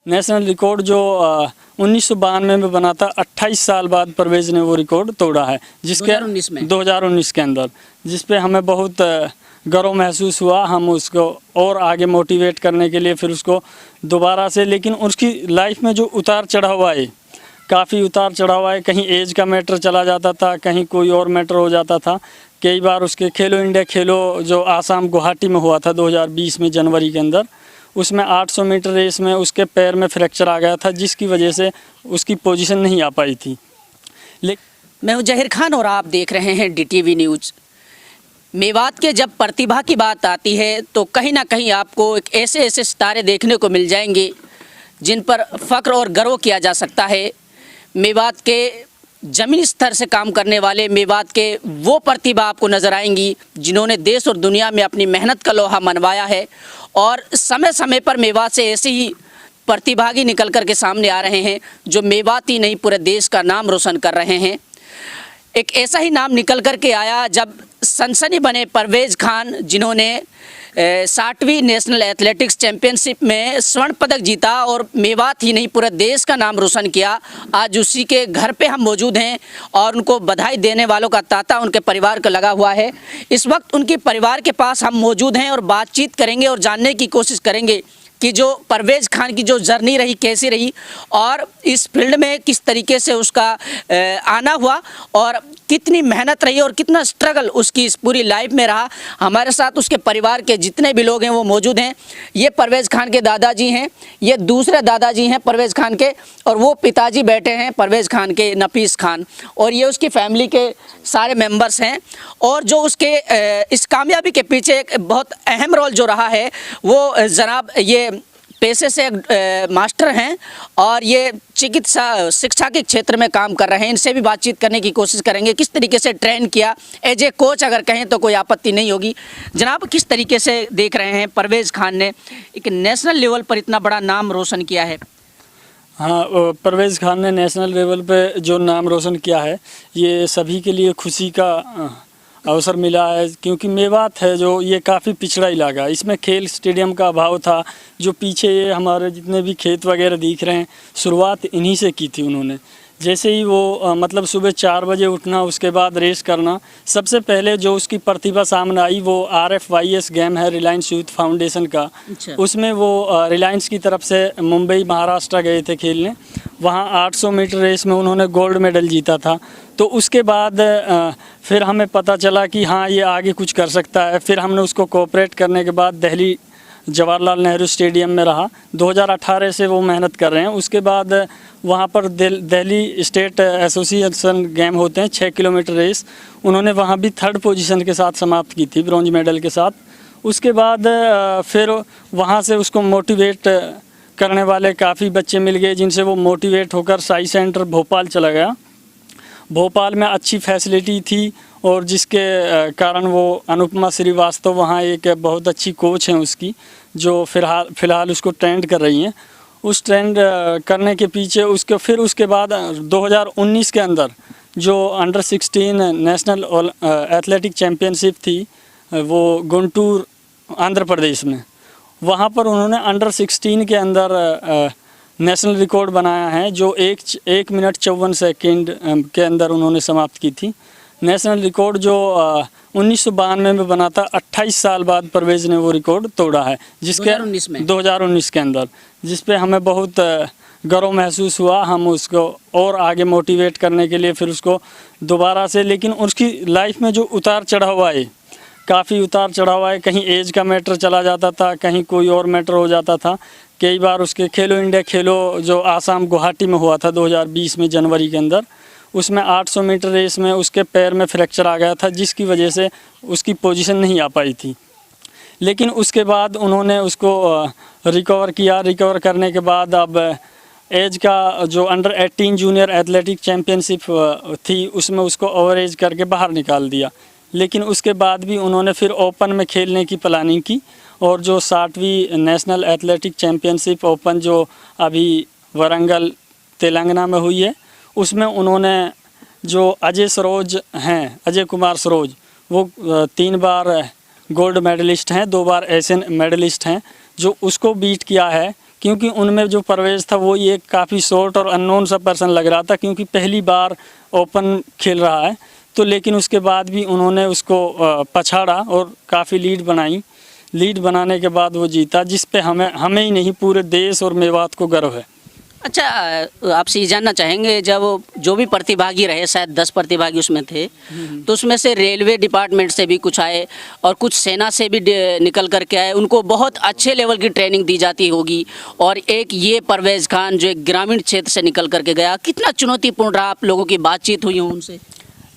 National record जो 1992 में बना था, 28 साल बाद परवेज ने वो रिकॉर्ड तोड़ा है, जिसके 2019 के अंदर, जिस पे हमें बहुत गर्व महसूस हुआ। हम उसको और आगे मोटिवेट करने के लिए फिर उसको दोबारा से, लेकिन उसकी लाइफ में जो उतार चढ़ाव आए, काफ़ी उतार चढ़ाव आए, कहीं एज का मैटर चला जाता था, कहीं कोई और मैटर हो जाता था। कई बार उसके खेलो इंडिया खेलो जो आसाम गुवाहाटी में हुआ था 2020 में जनवरी के अंदर, उसमें 800 मीटर रेस में उसके पैर में फ्रैक्चर आ गया था, जिसकी वजह से उसकी पोजीशन नहीं आ पाई थी। मैं हूं जहीर खान और आप देख रहे हैं DTV न्यूज़। मेवात के जब प्रतिभा की बात आती है तो कहीं ना कहीं आपको एक ऐसे सितारे देखने को मिल जाएंगे जिन पर फ़ख्र और गर्व किया जा सकता है। मेवात के ज़मीनी स्तर से काम करने वाले मेवात के वो प्रतिभा आपको नज़र आएंगी जिन्होंने देश और दुनिया में अपनी मेहनत का लोहा मनवाया है, और समय समय पर मेवात से ऐसे ही प्रतिभागी निकल कर के सामने आ रहे हैं जो मेवात ही नहीं पूरे देश का नाम रोशन कर रहे हैं। एक ऐसा ही नाम निकल कर के आया जब सनसनी बने परवेज़ खान, जिन्होंने 60वीं नेशनल एथलेटिक्स चैम्पियनशिप में स्वर्ण पदक जीता और मेवात ही नहीं पूरे देश का नाम रोशन किया। आज उसी के घर पे हम मौजूद हैं और उनको बधाई देने वालों का तांता उनके परिवार को लगा हुआ है। इस वक्त उनके परिवार के पास हम मौजूद हैं और बातचीत करेंगे और जानने की कोशिश करेंगे कि जो परवेज़ खान की जो जर्नी रही कैसी रही और इस फील्ड में किस तरीके से उसका आना हुआ और कितनी मेहनत रही और कितना स्ट्रगल उसकी इस पूरी लाइफ में रहा। हमारे साथ उसके परिवार के जितने भी लोग हैं वो मौजूद हैं। ये परवेज़ खान के दादाजी हैं, ये दूसरे दादाजी हैं परवेज़ खान के, और वो पिताजी बैठे हैं परवेज़ खान के, नफीस खान, और ये उसकी फैमिली के सारे मेंबर्स हैं। और जो उसके इस कामयाबी के पीछे एक बहुत अहम रोल जो रहा है वो जनाब ये पेशे से मास्टर हैं और ये चिकित्सा शिक्षा के क्षेत्र में काम कर रहे हैं। इनसे भी बातचीत करने की कोशिश करेंगे, किस तरीके से ट्रेन किया एज ए कोच अगर कहें तो कोई आपत्ति नहीं होगी। जनाब, किस तरीके से देख रहे हैं परवेज़ खान ने एक नेशनल लेवल पर इतना बड़ा नाम रोशन किया है? हाँ, परवेज़ खान ने नेशनल लेवल पे जो नाम रोशन किया है, ये सभी के लिए खुशी का अवसर मिला है, क्योंकि मेवात है जो ये काफ़ी पिछड़ा इलाका है, इसमें खेल स्टेडियम का अभाव था। जो पीछे ये हमारे जितने भी खेत वगैरह दिख रहे हैं, शुरुआत इन्हीं से की थी उन्होंने। जैसे ही वो मतलब सुबह 4 बजे उठना, उसके बाद रेस करना, सबसे पहले जो उसकी प्रतिभा सामने आई वो RFYS गेम है रिलायंस यूथ फाउंडेशन का। उसमें वो रिलायंस की तरफ से मुंबई महाराष्ट्र गए थे खेलने, वहाँ 800 मीटर रेस में उन्होंने गोल्ड मेडल जीता था। तो उसके बाद फिर हमें पता चला कि हाँ ये आगे कुछ कर सकता है। फिर हमने उसको कोऑपरेट करने के बाद दिल्ली जवाहरलाल नेहरू स्टेडियम में रहा। 2018 से वो मेहनत कर रहे हैं। उसके बाद वहाँ पर दिल्ली स्टेट एसोसिएशन गेम होते हैं 6 किलोमीटर रेस, उन्होंने वहाँ भी 3rd पोजीशन के साथ समाप्त की थी, ब्रॉन्ज मेडल के साथ। उसके बाद फिर वहाँ से उसको मोटिवेट करने वाले काफ़ी बच्चे मिल गए, जिनसे वो मोटिवेट होकर साई सेंटर भोपाल चला गया। भोपाल में अच्छी फैसिलिटी थी और जिसके कारण वो अनुपमा श्रीवास्तव वहाँ एक बहुत अच्छी कोच हैं उसकी, जो फ़िलहाल उसको ट्रेंड कर रही हैं। उस ट्रेंड करने के पीछे उसके बाद 2019 के अंदर जो अंडर 16 नेशनल एथलेटिक चैम्पियनशिप थी वो गुंटूर आंध्र प्रदेश में, वहाँ पर उन्होंने अंडर 16 के अंदर नेशनल रिकॉर्ड बनाया है, जो 1 मिनट 54 सेकेंड के अंदर उन्होंने समाप्त की थी। नेशनल रिकॉर्ड जो 1992 में बना था, 28 साल बाद परवेज़ ने वो रिकॉर्ड तोड़ा है, जिसके 2019 के अंदर, जिस पे हमें बहुत गर्व महसूस हुआ। हम उसको और आगे मोटिवेट करने के लिए फिर उसको दोबारा से, लेकिन उसकी लाइफ में जो उतार चढ़ाव आए, काफ़ी उतार चढ़ाव आए, कहीं एज का मैटर चला जाता था, कहीं कोई और मैटर हो जाता था। कई बार उसके खेलो इंडिया खेलो जो आसाम गुवाहाटी में हुआ था 2020 में जनवरी के अंदर, उसमें 800 मीटर रेस में उसके पैर में फ्रैक्चर आ गया था, जिसकी वजह से उसकी पोजीशन नहीं आ पाई थी। लेकिन उसके बाद उन्होंने उसको रिकवर किया। रिकवर करने के बाद अब एज का जो अंडर 18 जूनियर एथलेटिक चैम्पियनशिप थी, उसमें उसको ओवर एज करके बाहर निकाल दिया। लेकिन उसके बाद भी उन्होंने फिर ओपन में खेलने की प्लानिंग की, और जो 60वीं नेशनल एथलेटिक चैम्पियनशिप ओपन जो अभी वरंगल तेलंगाना में हुई है, उसमें उन्होंने जो अजय कुमार सरोज, वो 3 बार गोल्ड मेडलिस्ट हैं, 2 बार एशियन मेडलिस्ट हैं, जो उसको बीट किया है। क्योंकि उनमें जो परवेज़ था वो ये काफ़ी शॉर्ट और अननोन सा पर्सन लग रहा था, क्योंकि पहली बार ओपन खेल रहा है। तो लेकिन उसके बाद भी उन्होंने उसको पछाड़ा और काफ़ी लीड बनाने के बाद वो जीता, जिस पे हमें ही नहीं पूरे देश और मेवात को गर्व है। अच्छा, आपसे ये जानना चाहेंगे, जब जो भी प्रतिभागी रहे, शायद 10 प्रतिभागी उसमें थे, तो उसमें से रेलवे डिपार्टमेंट से भी कुछ आए और कुछ सेना से भी निकल करके आए, उनको बहुत अच्छे लेवल की ट्रेनिंग दी जाती होगी, और एक ये परवेज़ खान जो एक ग्रामीण क्षेत्र से निकल करके गया, कितना चुनौतीपूर्ण रहा? आप लोगों की बातचीत हुई हो उनसे?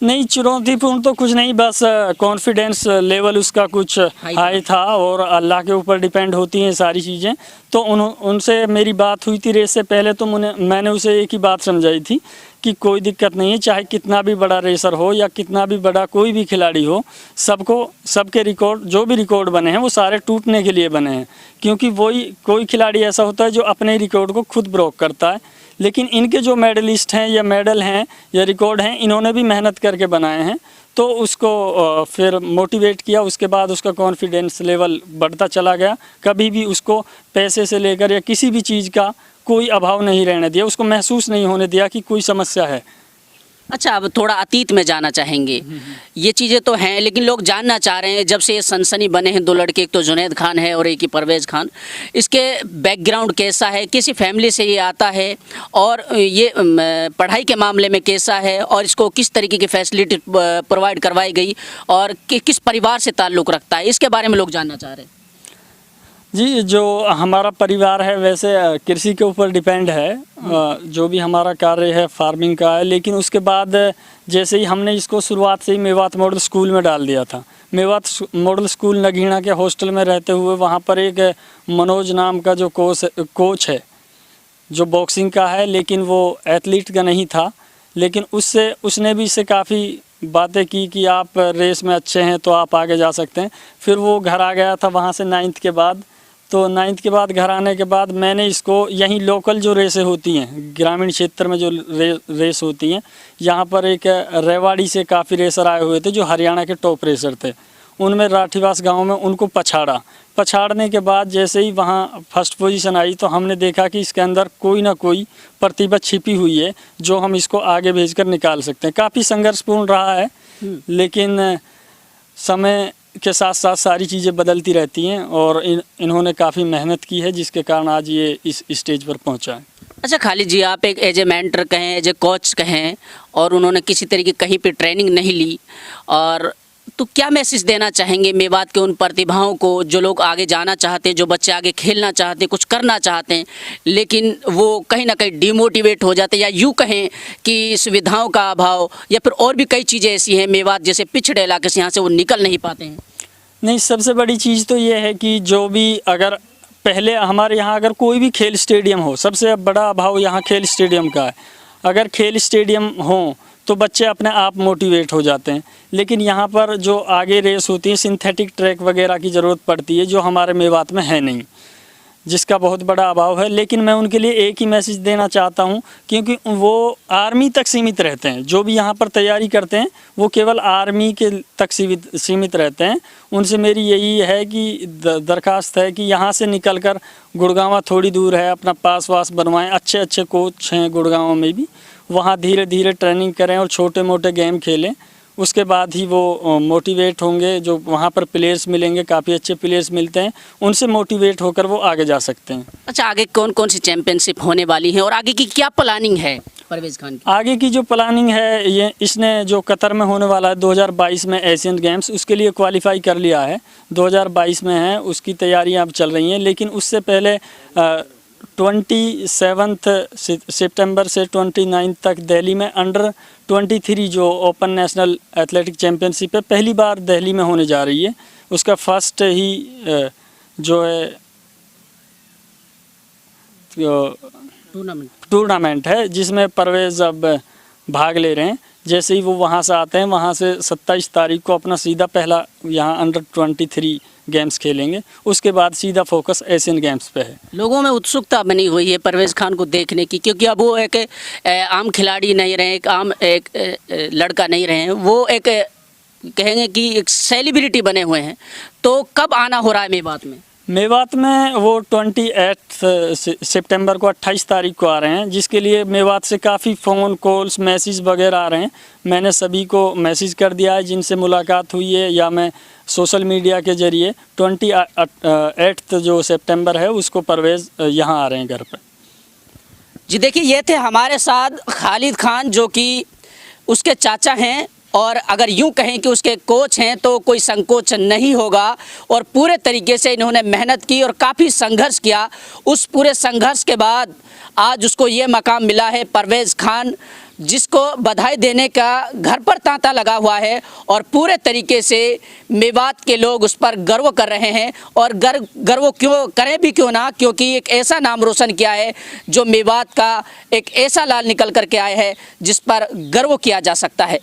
नहीं, चुनौतीपूर्ण तो कुछ नहीं, बस कॉन्फिडेंस लेवल उसका कुछ हाई था, और अल्लाह के ऊपर डिपेंड होती हैं सारी चीज़ें। तो उनसे मेरी बात हुई थी रेस से पहले, तो मैंने उसे एक ही बात समझाई थी कि कोई दिक्कत नहीं है, चाहे कितना भी बड़ा रेसर हो या कितना भी बड़ा कोई भी खिलाड़ी हो, सबके रिकॉर्ड, जो भी रिकॉर्ड बने हैं वो सारे टूटने के लिए बने हैं। क्योंकि कोई खिलाड़ी ऐसा होता है जो अपने रिकॉर्ड को खुद ब्रोक करता है, लेकिन इनके जो मेडलिस्ट हैं या मेडल हैं या रिकॉर्ड हैं, इन्होंने भी मेहनत करके बनाए हैं। तो उसको फिर मोटिवेट किया, उसके बाद उसका कॉन्फिडेंस लेवल बढ़ता चला गया। कभी भी उसको पैसे से लेकर या किसी भी चीज़ का कोई अभाव नहीं रहने दिया, उसको महसूस नहीं होने दिया कि कोई समस्या है। अच्छा, अब थोड़ा अतीत में जाना चाहेंगे। ये चीज़ें तो हैं, लेकिन लोग जानना चाह रहे हैं, जब से ये सनसनी बने हैं 2 लड़के, एक तो जुनैद खान है और एक ही परवेज़ खान, इसके बैकग्राउंड कैसा है, किसी फैमिली से ये आता है, और ये पढ़ाई के मामले में कैसा है, और इसको किस तरीके की फैसिलिटी प्रोवाइड करवाई गई, और किस परिवार से ताल्लुक़ रखता है, इसके बारे में लोग जानना चाह रहे हैं। जी, जो हमारा परिवार है वैसे कृषि के ऊपर डिपेंड है। जो भी हमारा कार्य है फार्मिंग का है, लेकिन उसके बाद जैसे ही हमने इसको शुरुआत से ही मेवात मॉडल स्कूल में डाल दिया था। मेवात मॉडल स्कूल नगीना के हॉस्टल में रहते हुए वहाँ पर एक मनोज नाम का जो कोच है, जो बॉक्सिंग का है, लेकिन वो एथलीट का नहीं था, लेकिन उसने भी इससे काफ़ी बातें की कि आप रेस में अच्छे हैं तो आप आगे जा सकते हैं। फिर वो घर आ गया था वहाँ से 9th के बाद। तो 9th के बाद घर आने के बाद मैंने इसको यहीं लोकल जो रेसें होती हैं, ग्रामीण क्षेत्र में जो रेस होती हैं, यहाँ पर एक रेवाड़ी से काफ़ी रेसर आए हुए थे जो हरियाणा के टॉप रेसर थे। उनमें राठीवास गांव में उनको पछाड़ने के बाद जैसे ही वहाँ फर्स्ट पोजीशन आई, तो हमने देखा कि इसके अंदर कोई ना कोई प्रतिभा छिपी हुई है जो हम इसको आगे भेजकर निकाल सकते हैं। काफ़ी संघर्षपूर्ण रहा है, लेकिन समय के साथ साथ सारी चीज़ें बदलती रहती हैं, और इन्होंने काफ़ी मेहनत की है, जिसके कारण आज ये इस स्टेज पर पहुंचा है। अच्छा खालिद जी, आप एक एज ए मेंटर कहें, एज ए कोच कहें, और उन्होंने किसी तरीके कहीं पे ट्रेनिंग नहीं ली, और तो क्या मैसेज देना चाहेंगे मेवात के उन प्रतिभाओं को, जो लोग आगे जाना चाहते हैं, जो बच्चे आगे खेलना चाहते हैं, कुछ करना चाहते हैं, लेकिन वो कहीं ना कहीं डिमोटिवेट हो जाते हैं, या यूँ कहें कि सुविधाओं का अभाव, या फिर और भी कई चीज़ें ऐसी हैं मेवात जैसे पिछड़े इलाके से, यहाँ से वो निकल नहीं पाते हैं? नहीं, सबसे बड़ी चीज़ तो ये है कि जो भी, अगर पहले हमारे यहाँ अगर कोई भी खेल स्टेडियम हो, सबसे बड़ा अभाव यहाँ खेल स्टेडियम का है। अगर खेल स्टेडियम हो तो बच्चे अपने आप मोटिवेट हो जाते हैं, लेकिन यहाँ पर जो आगे रेस होती है सिंथेटिक ट्रैक वगैरह की ज़रूरत पड़ती है, जो हमारे मेवात में है नहीं, जिसका बहुत बड़ा अभाव है। लेकिन मैं उनके लिए एक ही मैसेज देना चाहता हूँ, क्योंकि वो आर्मी तक सीमित रहते हैं। जो भी यहाँ पर तैयारी करते हैं वो केवल आर्मी के तक सीमित रहते हैं। उनसे मेरी यही है कि दरख्वास्त है कि यहाँ से निकलकर, गुड़गांव थोड़ी दूर है, अपना पास वास बनवाएं। अच्छे अच्छे कोच हैं गुड़गांव में भी, वहाँ धीरे धीरे ट्रेनिंग करें और छोटे मोटे गेम खेलें। उसके बाद ही वो मोटिवेट होंगे। जो वहाँ पर प्लेयर्स मिलेंगे, काफ़ी अच्छे प्लेयर्स मिलते हैं, उनसे मोटिवेट होकर वो आगे जा सकते हैं। अच्छा, आगे कौन कौन सी चैंपियनशिप होने वाली है, और आगे की क्या प्लानिंग है परवेज़ खान की? आगे की जो प्लानिंग है, ये इसने जो कतर में होने वाला है 2022 में एशियन गेम्स, उसके लिए क्वालिफाई कर लिया है। 2022 में है, उसकी तैयारियां अब चल रही हैं। लेकिन उससे पहले 27 सितंबर से 29 तक दिल्ली में अंडर-23 जो ओपन नेशनल एथलेटिक चैम्पियनशिप है, पहली बार दिल्ली में होने जा रही है। उसका फर्स्ट ही जो है टूर्नामेंट है, जिसमें परवेज़ अब भाग ले रहे हैं। जैसे ही वो वहाँ से आते हैं, वहाँ से 27 तारीख को अपना सीधा पहला यहाँ अंडर-23 गेम्स खेलेंगे। उसके बाद सीधा फोकस एशियन गेम्स पे है। लोगों में उत्सुकता बनी हुई है परवेज़ खान को देखने की, क्योंकि अब वो एक आम खिलाड़ी नहीं रहे, एक आम लड़का नहीं रहे हैं, वो एक कहेंगे कि एक सेलिब्रिटी बने हुए हैं। तो कब आना हो रहा है मेवात में? मेवात में वो 28 सितंबर को 28 तारीख को आ रहे हैं, जिसके लिए मेवात से काफ़ी फ़ोन कॉल्स मैसेज वगैरह आ रहे हैं। मैंने सभी को मैसेज कर दिया है जिनसे मुलाकात हुई है, या मैं सोशल मीडिया के ज़रिए 28 जो सितंबर है उसको परवेज़ यहाँ आ रहे हैं घर पर। जी देखिए, ये थे हमारे साथ खालिद खान जो कि उसके चाचा हैं, और अगर यूं कहें कि उसके कोच हैं तो कोई संकोच नहीं होगा। और पूरे तरीके से इन्होंने मेहनत की और काफ़ी संघर्ष किया। उस पूरे संघर्ष के बाद आज उसको ये मकाम मिला है, परवेज़ खान, जिसको बधाई देने का घर पर तांता लगा हुआ है। और पूरे तरीके से मेवात के लोग उस पर गर्व कर रहे हैं, और गर्व क्यों करें भी क्यों ना, क्योंकि एक ऐसा नाम रोशन किया है जो मेवात का एक ऐसा लाल निकल करके आया है जिस पर गर्व किया जा सकता है।